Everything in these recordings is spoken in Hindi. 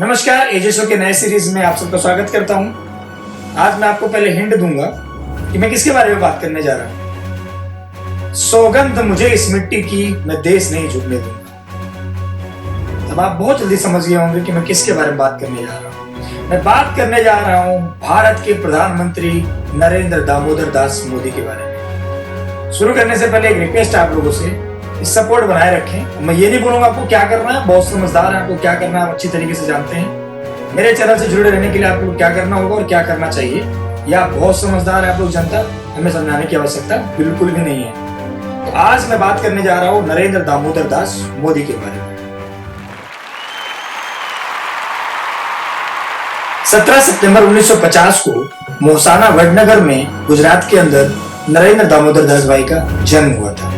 नमस्कार, एजेशो के नए सीरीज में आप सबका स्वागत करता हूं। आज मैं आपको पहले हिंट दूंगा कि मैं किसके बारे में बात करने जा रहा हूं। सौगंध मुझे इस मिट्टी की, मैं देश नहीं झुकने दूंगा। अब आप बहुत जल्दी समझ गए होंगे कि मैं किसके बारे में बात करने जा रहा हूं। मैं बात करने जा रहा हूं भारत के प्रधानमंत्री नरेंद्र दामोदर दास मोदी के बारे में। शुरू करने से पहले एक रिक्वेस्ट आप लोगों से, सपोर्ट बनाए रखें। मैं ये नहीं बोलूंगा आपको क्या करना है, बहुत समझदार है, आपको क्या करना है आप अच्छी तरीके से जानते हैं। मेरे चैनल से जुड़े रहने के लिए आपको क्या करना होगा और क्या करना चाहिए, या आप बहुत समझदार है, आप लोग जनता, हमें समझाने की आवश्यकता बिल्कुल भी नहीं है। तो आज मैं बात करने जा रहा हूं नरेंद्र दामोदर दास मोदी के बारे में। 17 सितंबर 1950 को मोहसाना वडनगर में गुजरात के अंदर नरेंद्र दामोदर दास भाई का जन्म हुआ था।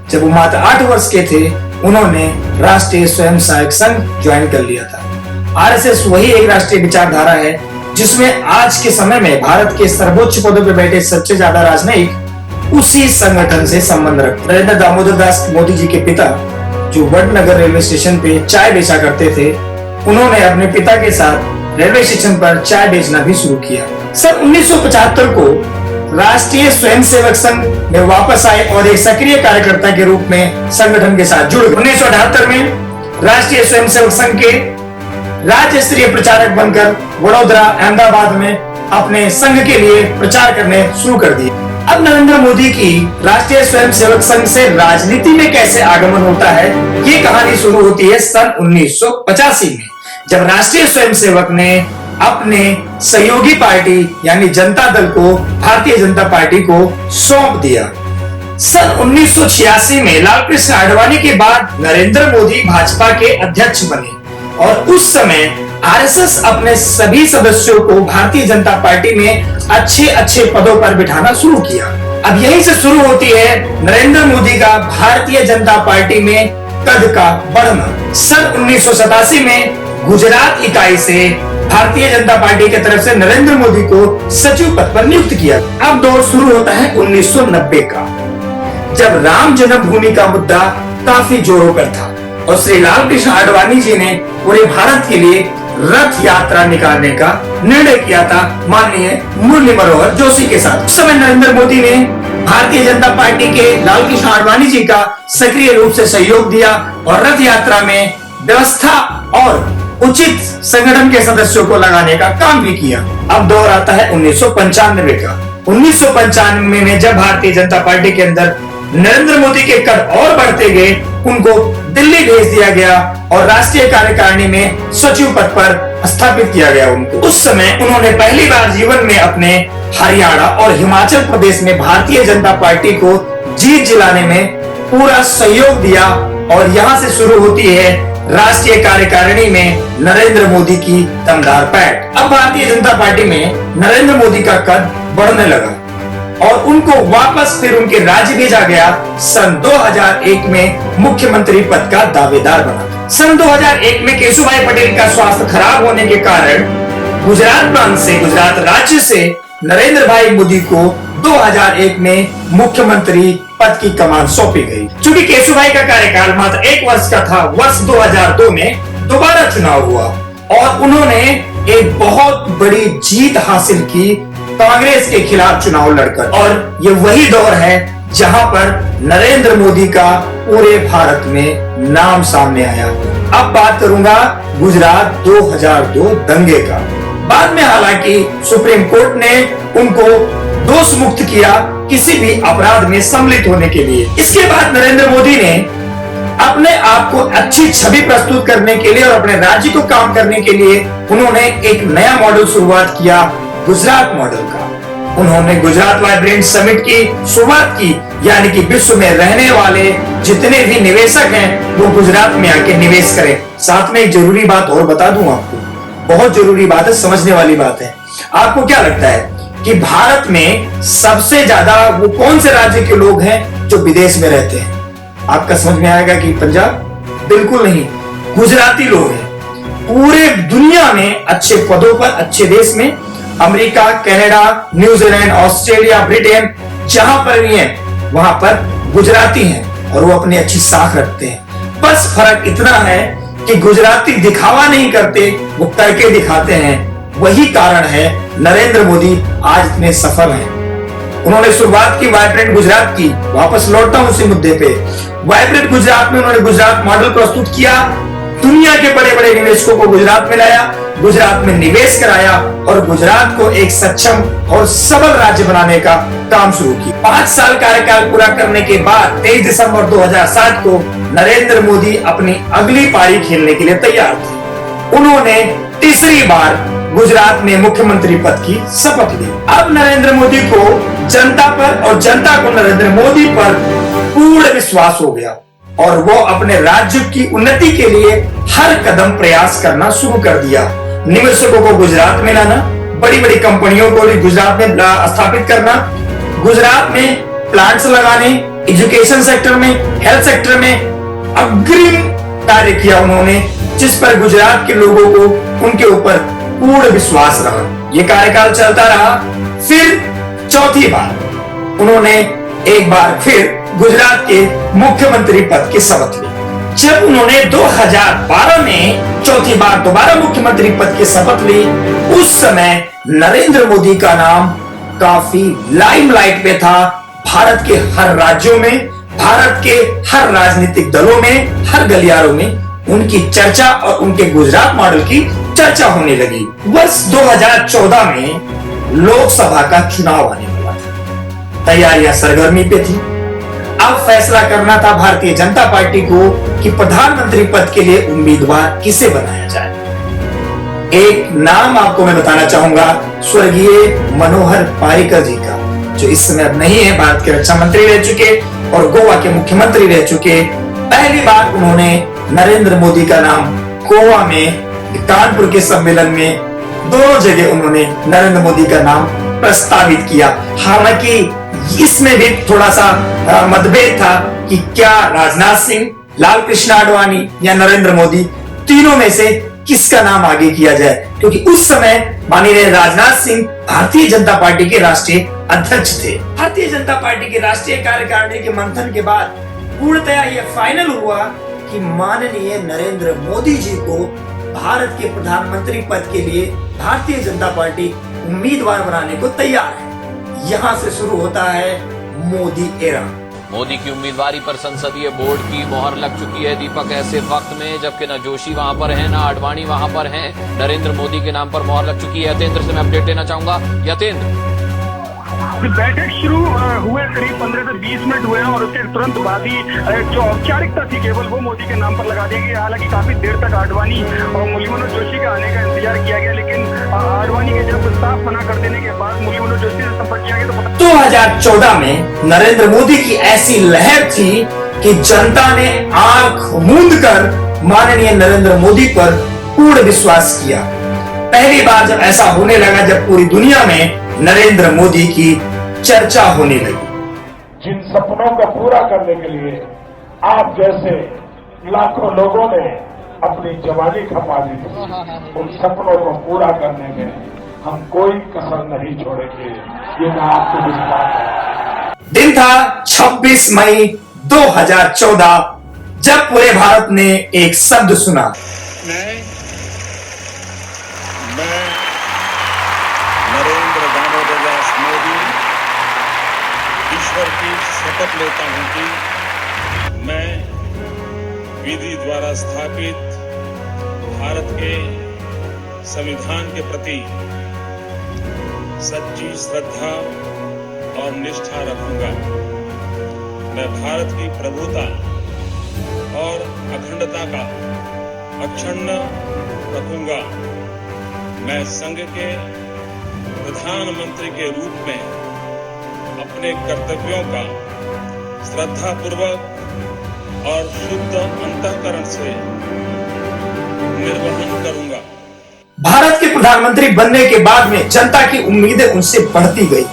जब वो मात्र 8 वर्ष के थे, उन्होंने राष्ट्रीय स्वयं सहायक संघ ज्वाइन कर लिया था। आरएसएस वही एक राष्ट्रीय विचारधारा है जिसमें आज के समय में भारत के सर्वोच्च पदों पर बैठे सबसे ज्यादा राजनयिक उसी संगठन से संबंध रखते। नरेंद्र दामोदर दास मोदी जी के पिता, जो वडनगर रेलवे स्टेशन पे चाय बेचा करते थे, उन्होंने अपने पिता के साथ रेलवे स्टेशन पर चाय बेचना भी शुरू किया। सन 1975 को राष्ट्रीय स्वयंसेवक संघ में वापस आए और एक सक्रिय कार्यकर्ता के रूप में संगठन के साथ जुड़ गए। 1978 में राष्ट्रीय स्वयंसेवक संघ के राज्य स्तरीय प्रचारक बनकर वडोदरा, अहमदाबाद में अपने संघ के लिए प्रचार करने शुरू कर दिए। अब नरेंद्र मोदी की राष्ट्रीय स्वयंसेवक संघ से राजनीति में कैसे आगमन होता है, ये कहानी शुरू होती है सन 1985 में, जब राष्ट्रीय स्वयंसेवक ने अपने सहयोगी पार्टी यानी जनता दल को भारतीय जनता पार्टी को सौंप दिया। सन 1986 में लालकृष्ण आडवाणी के बाद नरेंद्र मोदी भाजपा के अध्यक्ष बने और उस समय आरएसएस अपने सभी सदस्यों को भारतीय जनता पार्टी में अच्छे पदों पर बिठाना शुरू किया। अब यहीं से शुरू होती है नरेंद्र मोदी का भारतीय जनता पार्टी में कद का बढ़ना। सन 1987 में गुजरात इकाई से भारतीय जनता पार्टी की तरफ से नरेंद्र मोदी को सचिव पद पर नियुक्त किया। अब दौर शुरू होता है 1990 का, जब राम जन्मभूमि का मुद्दा काफी जोरों पर था और श्री लालकृष्ण आडवाणी जी ने पूरे भारत के लिए रथ यात्रा निकालने का निर्णय किया था माननीय मुरली मनोहर जोशी के साथ। उस समय नरेंद्र मोदी ने भारतीय जनता पार्टी के लालकृष्ण आडवाणी जी का सक्रिय रूप से सहयोग दिया और रथ यात्रा में व्यवस्था और उचित संगठन के सदस्यों को लगाने का काम भी किया। अब दौर आता है 1995 का। 1995 में जब भारतीय जनता पार्टी के अंदर नरेंद्र मोदी के कद और बढ़ते गए, उनको दिल्ली भेज दिया गया और राष्ट्रीय कार्यकारिणी में सचिव पद पर स्थापित किया गया उनको। उस समय उन्होंने पहली बार जीवन में अपने हरियाणा और हिमाचल प्रदेश में भारतीय जनता पार्टी को जीत दिलाने में पूरा सहयोग दिया और यहाँ से शुरू होती है राष्ट्रीय कार्यकारिणी में नरेंद्र मोदी की दमदार पैठ। अब भारतीय जनता पार्टी में नरेंद्र मोदी का कद बढ़ने लगा और उनको वापस फिर उनके राज्य भेजा गया। सन 2001 में मुख्यमंत्री पद का दावेदार बना। सन 2001 में केशुभाई पटेल का स्वास्थ्य खराब होने के कारण गुजरात प्रांत से, गुजरात राज्य से नरेंद्र भाई मोदी को 2001 में मुख्यमंत्री पद की कमान सौंपी गई। चूंकि केशुभाई का कार्यकाल मात्र 1 वर्ष का था, वर्ष 2002 में दोबारा चुनाव हुआ और उन्होंने एक बहुत बड़ी जीत हासिल की कांग्रेस के खिलाफ चुनाव लड़कर। और ये वही दौर है जहां पर नरेंद्र मोदी का पूरे भारत में नाम सामने आया। अब बात करूंगा गुजरात 2002 दंगे का। बाद में हालांकि सुप्रीम कोर्ट ने उनको दोष मुक्त किया किसी भी अपराध में सम्मिलित होने के लिए। इसके बाद नरेंद्र मोदी ने अपने आप को अच्छी छवि प्रस्तुत करने के लिए और अपने राज्य को काम करने के लिए उन्होंने एक नया मॉडल शुरुआत किया, गुजरात मॉडल का। उन्होंने गुजरात वाइब्रेंट समिट की शुरुआत की, यानी कि विश्व में रहने वाले जितने भी निवेशक हैं वो गुजरात में आके निवेश करें। साथ में एक जरूरी बात और बता दूं आपको, बहुत जरूरी बात है, समझने वाली बात है। आपको क्या लगता है कि भारत में सबसे ज्यादा वो कौन से राज्य के लोग हैं जो विदेश में रहते हैं? आपका समझ में आएगा कि पंजाब? बिल्कुल नहीं, गुजराती लोग हैं। पूरे दुनिया में अच्छे पदों पर, अच्छे देश में, America, Canada, New Zealand, Australia, Britain, जहां पर भी हैं वहां पर गुजराती हैं और वो अपनी अच्छी साख रखते हैं। बस फर्क इतना है कि गुजराती दिखावा नहीं करते, वो करके दिखाते हैं। वही कारण है नरेंद्र मोदी आज इतने सफल हैं। उन्होंने शुरुआत की वाइब्रेंट गुजरात की, वापस लौटता हूं उसी मुद्दे पे। वाइब्रेंट गुजरात में उन्होंने गुजरात मॉडल प्रस्तुत किया, दुनिया के बड़े बड़े निवेशकों को गुजरात में लाया, गुजरात में निवेश कराया और गुजरात को एक सक्षम और सबल राज्य बनाने का काम शुरू किया। 5 साल कार्यकाल पूरा करने के बाद 23 दिसंबर 2007 को नरेंद्र मोदी अपनी अगली पारी खेलने के लिए तैयार थे। उन्होंने तीसरी बार गुजरात में मुख्यमंत्री पद की शपथ ली। अब नरेंद्र मोदी को जनता पर और जनता को नरेंद्र मोदी पर पूर्ण विश्वास हो गया और वो अपने राज्य की उन्नति के लिए हर कदम प्रयास करना शुरू कर दिया। निवेशकों को गुजरात में लाना, बड़ी बड़ी कंपनियों को गुजरात में स्थापित करना, गुजरात में प्लांट्स लगाने, एजुकेशन सेक्टर में, हेल्थ सेक्टर में अग्रिम कार्य किया उन्होंने, जिस पर गुजरात के लोगों को उनके ऊपर पूर्ण विश्वास रहा। ये कार्यकाल चलता रहा। फिर चौथी बार उन्होंने एक बार फिर गुजरात के मुख्यमंत्री पद की शपथ ली। जब उन्होंने 2012 में चौथी बार दोबारा मुख्यमंत्री पद की शपथ ली, उस समय नरेंद्र मोदी का नाम काफी लाइमलाइट में था। भारत के हर राज्यों में, भारत के हर राजनीतिक दलों में, हर गलियारों में उनकी चर्चा और उनके गुजरात मॉडल की चर्चा होने लगी। वर्ष 2014 में लोकसभा का चुनाव आने वाला था। तैयारियां सरगर्मी पे थी। अब फैसला करना था भारतीय जनता पार्टी को कि प्रधानमंत्री पद के लिए उम्मीदवार किसे बनाया जाए। एक नाम आपको मैं बताना चाहूंगा, स्वर्गीय मनोहर पारिकर जी का, जो इस समय अब नहीं है, भारत के रक्षा मंत्री रह चुके और गोवा के मुख्यमंत्री रह चुके। पहली बार उन्होंने नरेंद्र मोदी का नाम गोवा में कानपुर के सम्मेलन में दोनों जगह उन्होंने नरेंद्र मोदी का नाम प्रस्तावित किया। हालांकि इसमें भी थोड़ा सा मतभेद था कि क्या राजनाथ सिंह, लाल कृष्ण आडवाणी या नरेंद्र मोदी, तीनों में से किसका नाम आगे किया जाए, क्योंकि उस समय माननीय राजनाथ सिंह भारतीय जनता पार्टी के राष्ट्रीय अध्यक्ष थे। भारतीय जनता पार्टी के राष्ट्रीय कार्यकारिणी के मंथन के बाद पूर्णतया यह फाइनल हुआ कि माननीय नरेंद्र मोदी जी को भारत के प्रधानमंत्री पद के लिए भारतीय जनता पार्टी उम्मीदवार बनाने को तैयार है। यहाँ से शुरू होता है मोदी एरा। मोदी की उम्मीदवारी पर संसदीय बोर्ड की मोहर लग चुकी है दीपक, ऐसे वक्त में जबकि न जोशी वहां पर है, न आडवाणी वहां पर है, नरेंद्र मोदी के नाम पर मोहर लग चुकी है। यतेंद्र से मैं अपडेट लेना चाहूंगा। यतेंद्र, बैठक शुरू हुए करीब 15 से 20 मिनट हुए और उसके तुरंत बाद ही जो औपचारिकता थी केवल वो मोदी के नाम पर लगा दी गई। हालांकि काफी देर तक आडवाणी और मुरली मनोहर जोशी के आने का इंतजार किया गया, लेकिन आडवाणी के जब साफ मना कर देने के बाद मुरली मनोहर जोशी से संपर्क किया गया तो 2014 में नरेंद्र मोदी की ऐसी लहर थी कि जनता ने आंख मूंद कर माननीय नरेंद्र मोदी पर पूर्ण विश्वास किया। पहली बार जब ऐसा होने लगा जब पूरी दुनिया में नरेंद्र मोदी की चर्चा होने लगी। जिन सपनों को पूरा करने के लिए आप जैसे लाखों लोगों ने अपनी जवानी खपा दी थी, उन सपनों को पूरा करने में हम कोई कसर नहीं छोड़ेंगे, ये मैं आपको विश्वास है। दिन था 26 मई 2014 जब पूरे भारत ने एक शब्द सुना। मैं नरेंद्र दामोदर दास मोदी ईश्वर की शपथ लेता हूं कि मैं विधि द्वारा स्थापित भारत के संविधान के प्रति सच्ची श्रद्धा और निष्ठा रखूंगा। मैं भारत की प्रभुता और अखंडता का अक्षुण्ण रखूंगा। मैं संघ के प्रधानमंत्री के रूप में अपने कर्तव्यों का श्रद्धापूर्वक और शुद्ध अंतःकरण से निर्वहन करूंगा। भारत के प्रधानमंत्री बनने के बाद में जनता की उम्मीदें उनसे बढ़ती गई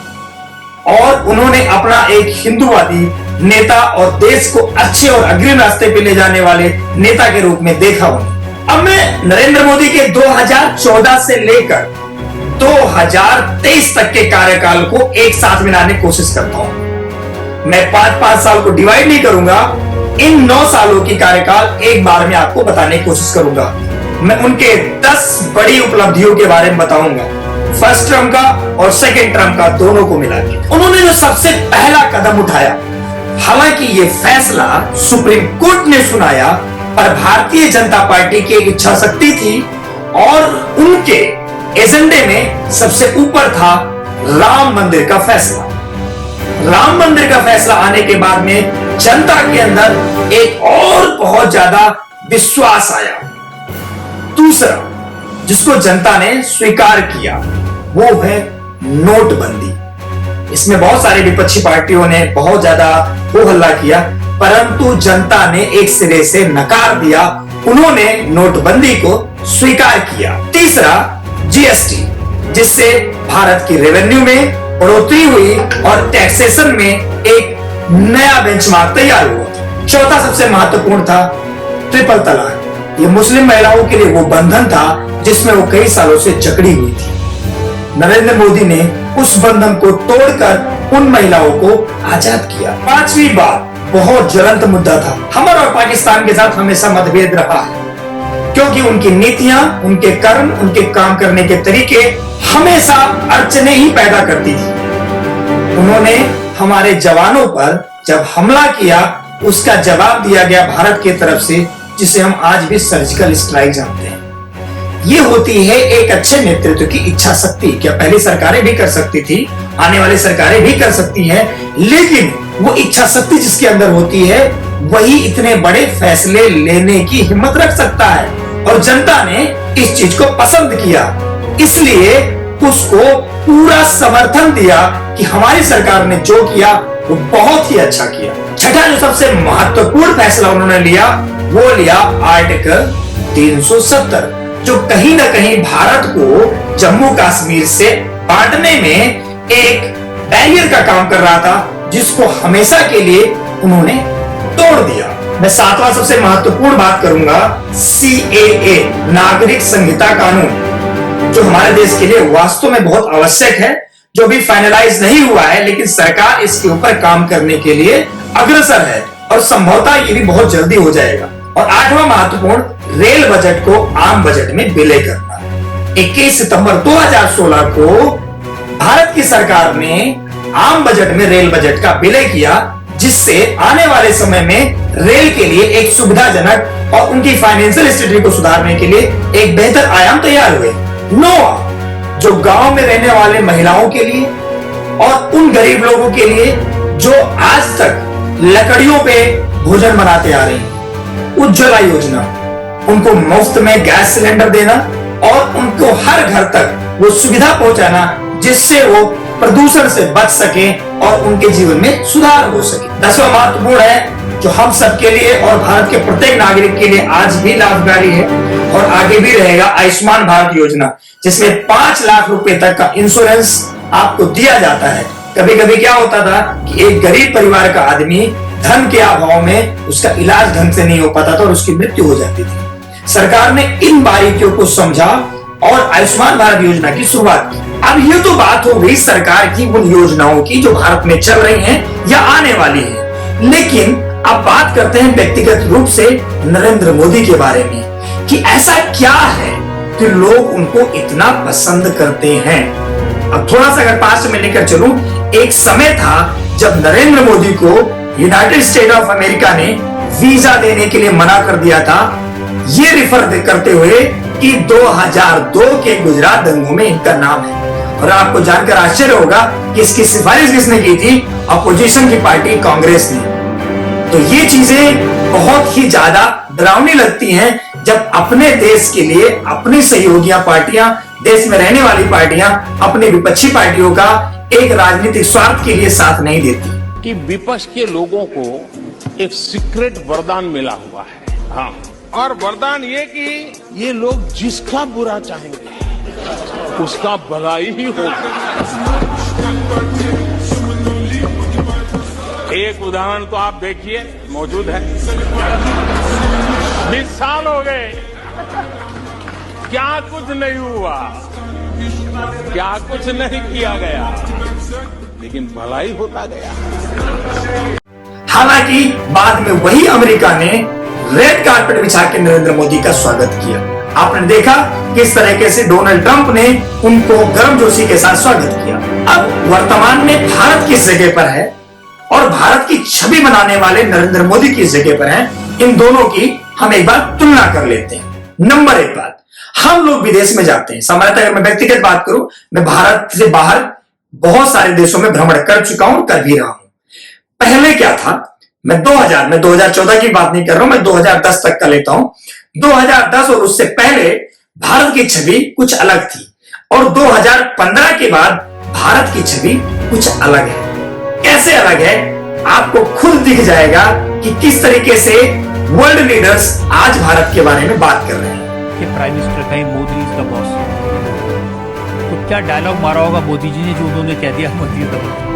और उन्होंने अपना एक हिंदूवादी नेता और देश को अच्छे और अग्रिम रास्ते पे ले जाने वाले नेता के रूप में देखा उन्हें। अब मैं नरेंद्र मोदी के 2014 से लेकर 2023 तक के कार्यकाल को एक साथ मिलाने की कोशिश करता हूं। मैं 5-5 साल को डिवाइड नहीं करूंगा, इन 9 सालों की कार्यकाल एक बार में आपको बताने की कोशिश करूंगा। मैं उनके 10 बड़ी उपलब्धियों के बारे में बताऊंगा, फर्स्ट टर्म का और सेकेंड टर्म का दोनों को मिला के। उन्होंने जो सबसे पहला कदम उठाया, हालांकि ये फैसला सुप्रीम कोर्ट ने सुनाया, पर भारतीय जनता पार्टी की एक इच्छा शक्ति थी और उनके एजेंडे में सबसे ऊपर था राम मंदिर का फैसला। राम मंदिर का फैसला आने के बाद में जनता के अंदर एक और बहुत ज्यादा विश्वास आया। दूसरा जिसको जनता ने स्वीकार किया वो है नोटबंदी। इसमें बहुत सारी विपक्षी पार्टियों ने बहुत ज्यादा हो हल्ला किया, परंतु जनता ने एक सिरे से नकार दिया, उन्होंने नोटबंदी को स्वीकार किया। तीसरा जीएसटी, जिससे भारत की रेवेन्यू में बढ़ोतरी हुई और टैक्सेशन में एक नया बेंचमार्क तैयार हुआ। चौथा सबसे महत्वपूर्ण था ट्रिपल तलाक। ये मुस्लिम महिलाओं के लिए वो बंधन था जिसमें वो कई सालों से जकड़ी हुई थी। नरेंद्र मोदी ने उस बंधन को तोड़कर उन महिलाओं को आजाद किया। पांचवी बात बहुत ज्वलंत मुद्दा था, हमारा और पाकिस्तान के साथ हमेशा मतभेद रहा है, क्योंकि उनकी नीतियां, उनके कर्म, उनके काम करने के तरीके हमेशा अड़चने ही पैदा करती थी। उन्होंने हमारे जवानों पर जब हमला किया उसका जवाब दिया गया भारत की तरफ से, जिसे हम आज भी सर्जिकल स्ट्राइक जानते हैं। ये होती है एक अच्छे नेतृत्व की इच्छा शक्ति। क्या पहली सरकारें भी कर सकती थी, आने वाली सरकारें भी कर सकती हैं, लेकिन वो इच्छा शक्ति जिसके अंदर होती है वही इतने बड़े फैसले लेने की हिम्मत रख सकता है। और जनता ने इस चीज को पसंद किया, इसलिए उसको पूरा समर्थन दिया कि हमारी सरकार ने जो किया वो बहुत ही अच्छा किया। छठा जो सबसे महत्वपूर्ण फैसला उन्होंने लिया वो लिया आर्टिकल 370, जो कहीं ना कहीं भारत को जम्मू कश्मीर से बांटने में एक बैरियर का काम कर रहा था, जिसको हमेशा के लिए उन्होंने तोड़ दिया। मैं सातवां सबसे महत्वपूर्ण बात करूंगा CAA, नागरिक संहिता कानून, जो हमारे देश के लिए वास्तव में बहुत आवश्यक है, जो भी फाइनलाइज नहीं हुआ है, लेकिन सरकार इसके ऊपर काम करने के लिए अग्रसर है और संभवतः ये भी बहुत जल्दी हो जाएगा। और आठवां महत्वपूर्ण, रेल बजट को आम बजट में विलय करना। 21 सितंबर 2016 को भारत की सरकार ने आम बजट में रेल बजट का विलय किया, जिससे आने वाले समय में रेल के लिए एक सुविधाजनक और उनकी फाइनेंशियल स्थिति को सुधारने के लिए एक बेहतर आयाम तैयार हुए। 9, जो गांव में रहने वाले महिलाओं के लिए और उन गरीब लोगों के लिए जो आज तक लकड़ियों पे भोजन बनाते आ रहे हैं, उज्ज्वला योजना, उनको मुफ्त में गैस सिलेंडर देना और उनको हर घर तक वो सुविधा पहुंचाना जिससे वो प्रदूषण से बच सके और उनके जीवन में सुधार हो सके। 10वां महत्वपूर्ण है, जो हम सबके लिए और भारत के प्रत्येक नागरिक के लिए आज भी लाभकारी है और आगे भी रहेगा, आयुष्मान भारत योजना, जिसमें 5 लाख रुपए तक का इंश्योरेंस आपको दिया जाता है। कभी कभी क्या होता था कि एक गरीब परिवार का आदमी धन के अभाव में उसका इलाज ढंग से नहीं हो पाता था और उसकी मृत्यु हो जाती थी। सरकार ने इन बारीकियों को समझा और आयुष्मान भारत योजना की शुरुआत की। अब ये तो बात हो गई सरकार की उन योजनाओं की जो भारत में चल रही हैं या आने वाली हैं, लेकिन अब बात करते हैं व्यक्तिगत रूप से नरेंद्र मोदी के बारे में कि ऐसा क्या है कि लोग उनको इतना पसंद करते हैं। अब थोड़ा सा अगर पास में लेकर चलूं, एक समय था जब नरेंद्र मोदी को यूनाइटेड स्टेट ऑफ अमेरिका ने वीजा देने के लिए मना कर दिया था, ये रिफर करते हुए कि 2002 के गुजरात दंगों में इनका नाम है। और आपको जानकर आश्चर्य होगा कि इसकी सिफारिश किसने की थी? अपोजिशन की पार्टी कांग्रेस ने। तो ये चीजें बहुत ही ज्यादा डरावनी लगती हैं जब अपने देश के लिए अपनी सहयोगियां पार्टियां, देश में रहने वाली पार्टियां अपने विपक्षी पार्टियों का एक राजनीतिक स्वार्थ के लिए साथ नहीं देती। कि विपक्ष के लोगों को एक सीक्रेट वरदान मिला हुआ है। हाँ, और वरदान ये कि ये लोग जिसका बुरा चाहेंगे उसका भला ही होगा। एक उदाहरण तो आप देखिए, मौजूद है। 20 साल हो गए, क्या कुछ नहीं हुआ, क्या कुछ नहीं किया गया, लेकिन भलाई होता गया। हालांकि बाद में वही अमेरिका ने रेड कारपेट बिछा के नरेंद्र मोदी का स्वागत किया। आपने देखा किस तरीके से डोनाल्ड ट्रंप ने उनको गर्मजोशी के साथ स्वागत किया। अब वर्तमान में भारत किस जगह पर है और भारत की छवि बनाने वाले नरेंद्र मोदी किस जगह पर हैं, इन दोनों की हम एक बार तुलना कर लेते हैं। नंबर एक बात, हम लोग विदेश में जाते हैं। सामान्यतः अगर मैं व्यक्तिगत बात करूं, मैं भारत से बाहर बहुत सारे देशों में भ्रमण कर चुका हूं, कर भी रहा हूं। पहले क्या था, मैं 2014 की बात नहीं कर रहा हूं, मैं 2010 तक का लेता हूं। 2010 और उससे पहले भारत की छवि कुछ अलग थी और 2015 के बाद भारत की छवि कुछ अलग है। कैसे अलग है आपको खुद दिख जाएगा कि किस तरीके से वर्ल्ड लीडर्स आज भारत के बारे में बात कर रहे हैं। कि प्राइम मिनिस्टर कहीं मोदी इज द बॉस, तो क्या डायलॉग मारा होगा मोदी जी ने जो उन्होंने कह दिया Modi is the boss.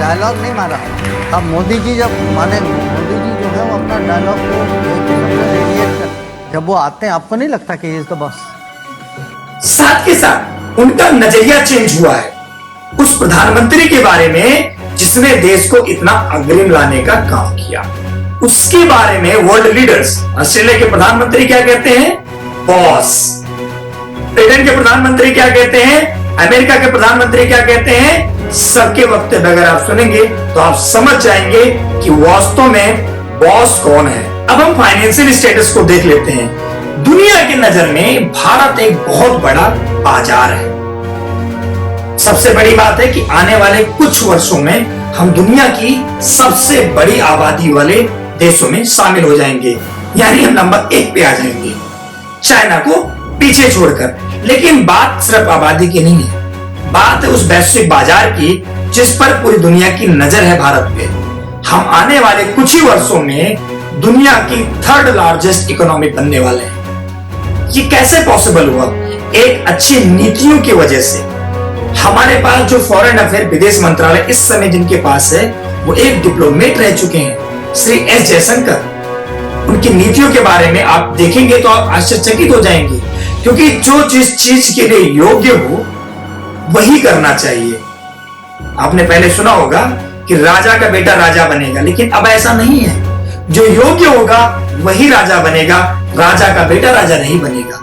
Dialogue नहीं मारा। अब मोदी जी जब माने मोदी जी जो है वो अपना डायलॉग को एक किस्म से रेडिएट कर, जब वो आते हैं आपको नहीं लगता कि इज द बॉस। साथ के साथ उनका नजरिया चेंज हुआ है उस प्रधानमंत्री के बारे में जिसने देश को इतना अग्रिम लाने का काम किया। उसके बारे में वर्ल्ड लीडर्स, ऑस्ट्रेलिया के प्रधानमंत्री क्या कहते हैं, बॉस। ब्रिटेन के प्रधानमंत्री क्या कहते हैं, अमेरिका के प्रधानमंत्री क्या कहते हैं, सबके वक्तव्य अगर आप सुनेंगे तो आप समझ जाएंगे कि वास्तव में बॉस कौन है। अब हम फाइनेंशियल स्टेटस को देख लेते हैं। दुनिया की नजर में भारत एक बहुत बड़ा बाजार है। सबसे बड़ी बात है कि आने वाले कुछ वर्षों में हम दुनिया की सबसे बड़ी आबादी वाले देशों में शामिल हो जाएंगे, यानी हम नंबर 1 पे आ जाएंगे, चाइना को पीछे छोड़कर। लेकिन बात सिर्फ आबादी की नहीं है, बात है उस वैश्विक बाजार की जिस पर पूरी दुनिया की नजर है भारत पे। हम आने वाले कुछ ही वर्षों में दुनिया की 3rd लार्जेस्ट इकोनॉमी बनने वाले हैं। ये कैसे पॉसिबल हुआ? एक अच्छी नीतियों की वजह से। हमारे पास जो फॉरेन अफेयर विदेश मंत्रालय इस समय जिनके पास है वो एक डिप्लोमेट रह चुके हैं, श्री एस जयशंकर। उनकी नीतियों के बारे में आप देखेंगे तो आप आश्चर्यचकित हो जाएंगे, क्योंकि जो जिस चीज के लिए योग्य हो वही करना चाहिए। आपने पहले सुना होगा कि राजा का बेटा राजा बनेगा, लेकिन अब ऐसा नहीं है। जो योग्य होगा वही राजा बनेगा, राजा का बेटा राजा नहीं बनेगा।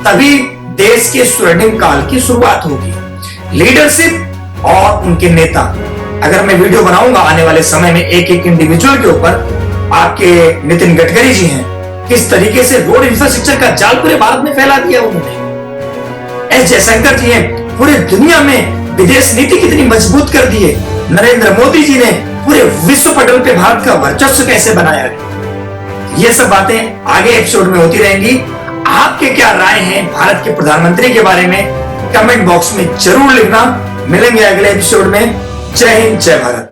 तभी देश के स्वर्णिम काल की शुरुआत होगी। लीडरशिप और उनके नेता, अगर मैं वीडियो बनाऊंगा आने वाले समय में एक एक इंडिविजुअल के ऊपर, आपके नितिन गडकरी जी हैं, किस तरीके से रोड इंफ्रास्ट्रक्चर का जाल पूरे भारत में फैला दिया उन्होंने। एस जयशंकर जी हैं, पूरे दुनिया में विदेश नीति कितनी मजबूत कर दी है। नरेंद्र मोदी जी ने पूरे विश्व पटल पे भारत का वर्चस्व कैसे बनाया है। ये सब बातें आगे एपिसोड में होती रहेंगी। आपके क्या राय हैं भारत के प्रधानमंत्री के बारे में, कमेंट बॉक्स में जरूर लिखना। मिलेंगे अगले एपिसोड में। जय हिंद, जय भारत।